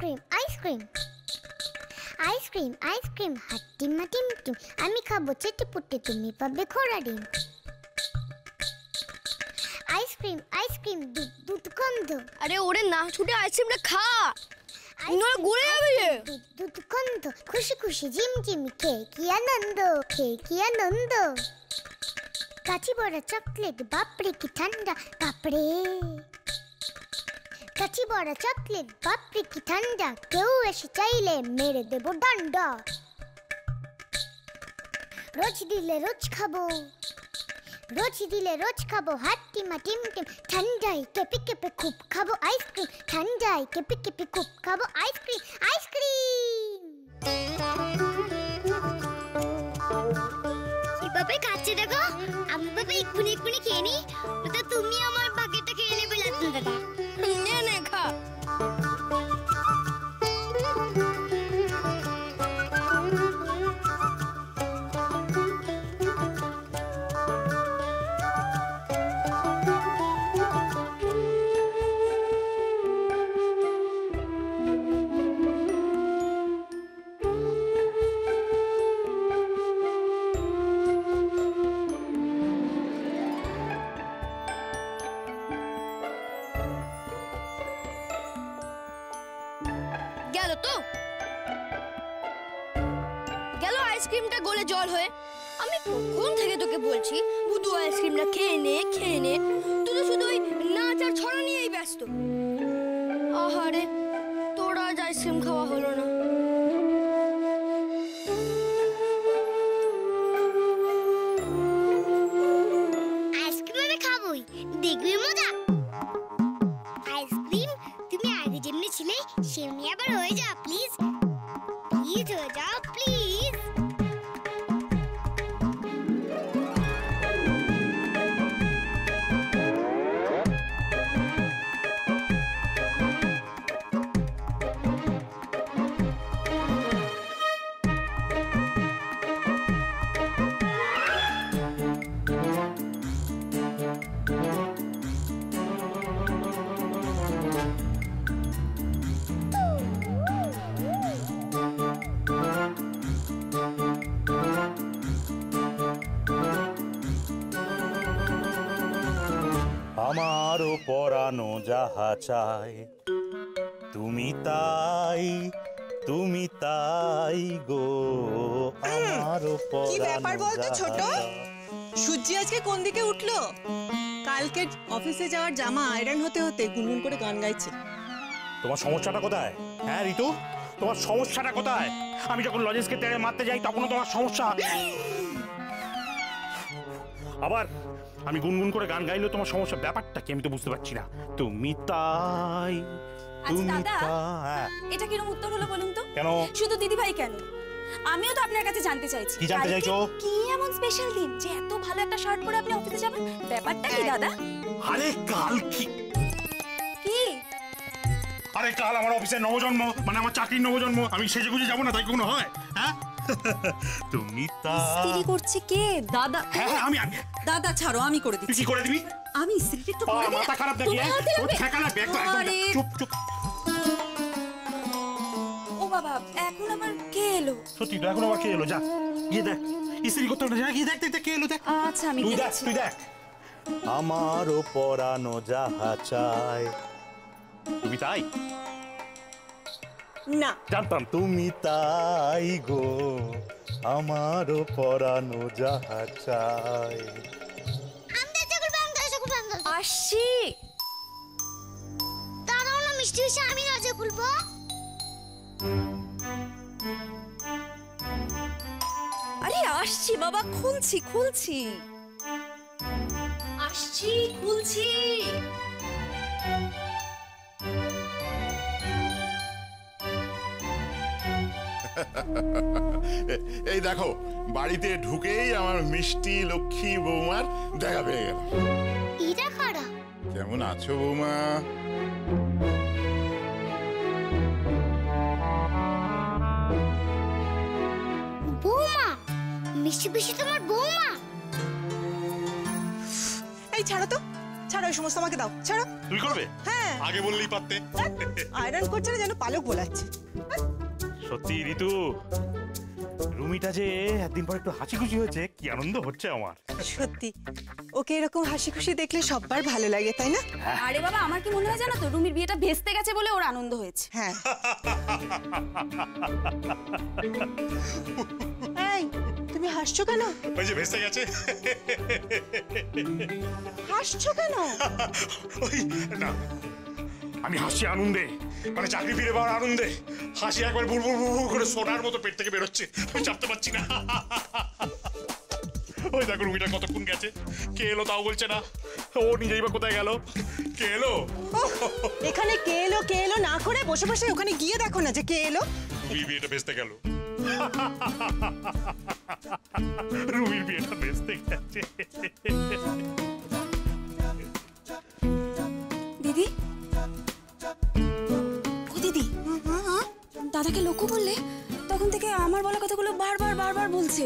Ice cream ice cream ice cream ice cream হাট্টিমা টিম টিম, আমি খাবো চেটেপুটে, তুমি পাবে ঘোড়া ডিম। আইসক্রিম আইসক্রিম দুধ দুধ গন্ধ। আরে ওরে না ছুটে আইসক্রিমটা খা, নয় গড়ে যাবে যে। দুধ দুধ গন্ধ, খুশি খুশি ঝিমঝিমি, খেয়ে কি আনন্দ, খেয়ে কি আনন্দ। কাচি বড়া চকলেট, বাপরে কি ঠান্ডা, বাপরে। কাচি বড়া চকলেট, বাপরে কি ঠান্ডা, কেউ এসে চাইলে মেরে দেবো ডান্ডা। রোজ দিলে রোজ খাবো, রোজ দিলে রোজ খাবো, হাট্টিমা টিম টিম। ঠান্ডায় কেঁপে কেঁপে খুব খাবো আইসক্রিম, ঠান্ডায় কেঁপে কেঁপে খুব খাবো আইসক্রিম আইসক্রিম। কিভাবে খাচ্ছে দেখো, আমি বাবা এক্ষুনি এক্ষুনি খেয়ে নি, তো তুমি আমার বাকেটটা খেয়ে নেবে লাট্টু দাদা। নে নে খা। গেল তো, গেল আইসক্রিমটা গলে জল হয়ে। আমি কখন থেকে তোকে বলছি বুধু আইসক্রিমটা খেয়ে নে খেয়ে নে, তুই তো শুধু ওই নাচ আর ছড়া নিয়েই ব্যস্ত। আহারে, তোর আজ আইসক্রিম খাওয়া হলো না। আইসক্রিম আমি খাবোই, দেখবি মজা। আইসক্রিম তুমি আগে যেমনি ছিলে সেমনি আবার হয়ে যাও প্লিজ, প্লিজ হয়ে যাও প্লিজ। আমারও পরানো যাহা চায়, তুমি তাই গো। আমারও কি ব্যাপার পরানো বলতো ছোট? যাহা চায়। সূর্যি আজকে কোন দিকে উঠলো? কালকে অফিসে যাওয়ার জামা আয়রন হতে হতে গুনগুন করে গান গাইছে। তোমার সমস্যাটা কোথায়? হ্যাঁ ঋতু, তোমার সমস্যাটা কোথায়? আমি যখন লজেন্সকে তেড়ে মারতে যাই তখনও তোমার সমস্যা। আবার আমি গুনগুন করে গান গাইলেও তোমার সমস্যা, ব্যাপারটা কি আমি তো বুঝতে পারছি না। তুমি তাই আচ্ছা দাদা, এটা কিরকম উত্তর হলো বলুন তো? কেন? শুধু দিদি ভাই কেন, আমিও তো আপনার কাছে জানতে চাইছি। কি জানতে চাইছো? কি এমন স্পেশাল দিন যে এত ভালো একটা শার্ট পরে আপনি অফিসে যাবেন? ব্যাপারটা কি দাদা? আরে কাল কি? আরে কাল আমার অফিসের নবজন্ম, মানে আমার চাকরির নবজন্ম। আমি সেজেগুজে যাবো না তাই কোনো হয়? হ্যাঁ, তুমি ইস্ত্রি করছে কে? দাদা? হ্যাঁ আমি দাদা ছাড়ো, আমি করে দিচ্ছি। কি করে দিবি? আমি ইস্ত্রিটা একটু করে দিই। মাথা খারাপ নাকি? ও ঠেকা লাগবে একদম। চুপ চুপ। ও বাবা, এখন আবার কে এলো? সত্যি তো, এখন আবার কে এলো? যা গিয়ে দেখ, ইস্ত্রি করতে হবে না, গিয়ে দেখ দেখ কে এলো দেখ। আচ্ছা আমি তুই দেখ। আমারও পরানো যাহা চায়, তুমি তাই? না, জানতাম তুমি তাই গো। আমারও পরানো যাহা চায়। আসছি। দাঁড়াও না মিষ্টি হয়েছে, আমি রাজা খুলবো। আরে আসছি বাবা, খুলছি আসছি, খুলছি। এই দেখো, বাড়িতে ঢুকেই আমার মিষ্টি লক্ষ্মী বৌমার দেখা পেয়ে গেল। এটা কারা? কেমন আছো বৌমা? বৌমা, মিষ্টি পিসি তোমার বৌমা? এই ছাড়ো তো, ছাড়ো ওই সমস্ত আমাকে দাও, ছাড়ো। তুমি করবে? হ্যাঁ। আগে বললেই পারতে। আয়রন করছে না যেন পালক বোলাচ্ছে। সত্যি ঋতু, রুমিটা যে একদিন পর একটু হাসি খুশি হয়েছে, কি আনন্দ হচ্ছে আমার। সত্যি ওকে এরকম হাসি খুশি দেখলে সববার ভালো লাগে, তাই না? আরে বাবা, আমার কি মনে হয় জানো তো, রুমির বিয়েটা ভেস্তে গেছে বলে ওর আনন্দ হয়েছে। হ্যাঁ। এই তুমি হাসছো কেন? ওই যে ভেসে গেছে। হাসছো কেন? ওই না, আমি হাসি আনন্দে, মানে চাকরি ফিরে পাওয়ার আনন্দে। হাসি একবার বুড় বুড় বুড় করে সোনার মতো পেট থেকে বেরোচ্ছে, আমি চাপতে পারছি না। ওই দেখো রুমিটা কতক্ষণ গেছে, কে এলো তাও বলছে না। ও নিজেই বা কোথায় গেল, কে এলো? এখানে কে এলো না করে বসে বসে ওখানে গিয়ে দেখো না যে কে এলো। রুমির বিয়েটা ভেস্তে গেল। রুমির বিয়েটা ভেস্তে গেছে। দিদি, ও দিদি, দাদাকে লক্ষ্য করলে? তখন থেকে আমার বলা কথাগুলো বারবার বলছে।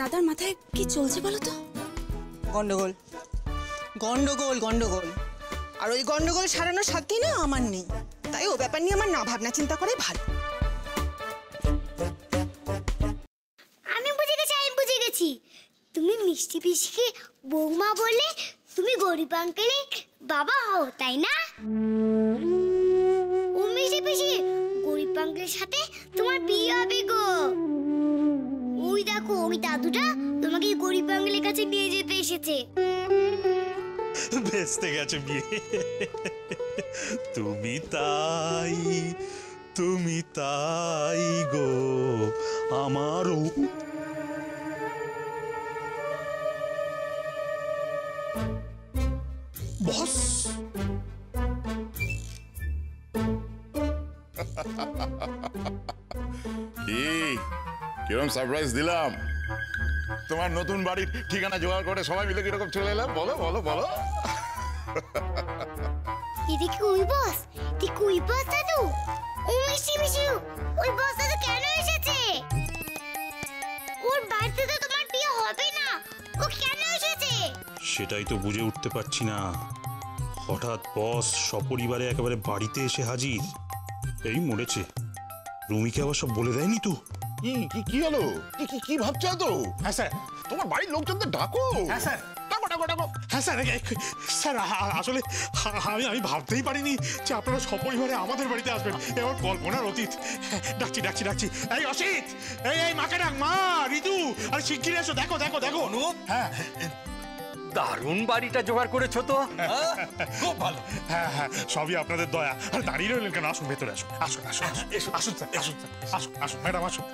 দাদার মাথায় কি চলছে বলো তো? গন্ডগোল গন্ডগোল গন্ডগোল, আর ওই গন্ডগোল সারানোর সাধ্যই না আমার নেই। তাই ও ব্যাপার নিয়ে আমার না ভাবনা চিন্তা করে ভালো। আমি বুঝে গেছি তুমি মিষ্টি পিসিকে বৌমা বলে তুমি গরিব আঙ্কেলের বাবা হও, তাই না? ও মিষ্টি পিসি, গরিব আঙ্কেলের সাথে তোমার বিয়ে হবে গো। ওই দেখো ওই দাদুটা তোমাকে গরিব আঙ্কেলের কাছে নিয়ে যেতে এসেছে। ভেস্তে গেছে বিয়ে। তুমি তাই গো আমারও। বস, কিরকম সারপ্রাইজ দিলাম। তোমার নতুন বাড়ির ঠিকানা জোগাড় করে সবাই মিলে কিরকম চলে এলাম, বলো বলো বলো। এদিকে ওই বস, ঠিক ওই বস দাদু। ও মিষ্টি পিসি, ওই বস দাদু কেন এসেছে? ওর বাড়িতে তো তোমার বিয়ে হবে না, ও কেন এসেছে? সেটাই তো বুঝে উঠতে পারছি না। হঠাৎ বস সপরিবারে একেবারে বাড়িতে এসে হাজির। এই মরেছে, রুমিকে আবার সব বলে দেয়নি তো? কি হলো? কি ভাবছো তো? হ্যাঁ স্যার। তোমার বাড়ির লোকজনদের ডাকো। হ্যাঁ স্যার। ডাকো ডাকো ডাকো। হ্যাঁ স্যার, স্যার আসলে আমি ভাবতেই পারিনি যে আপনারা সপরিবারে আমাদের বাড়িতে আসবেন। এবার কল্পনার অতীত। ডাকছি। এই অসিত, এই মাকে ডাক, মা, ঋতু, আরে শিগগিরই এসো, দেখো। অনুপ, হ্যাঁ, দারুণ বাড়িটা জোগাড় করেছো তো। খুব ভালো। হ্যাঁ, সবই আপনাদের দয়া। আর দাঁড়িয়ে রইলেন কেন? আসুন, ভেতরে আসুন। আসুন স্যার, আসুন ম্যাডাম, আসুন।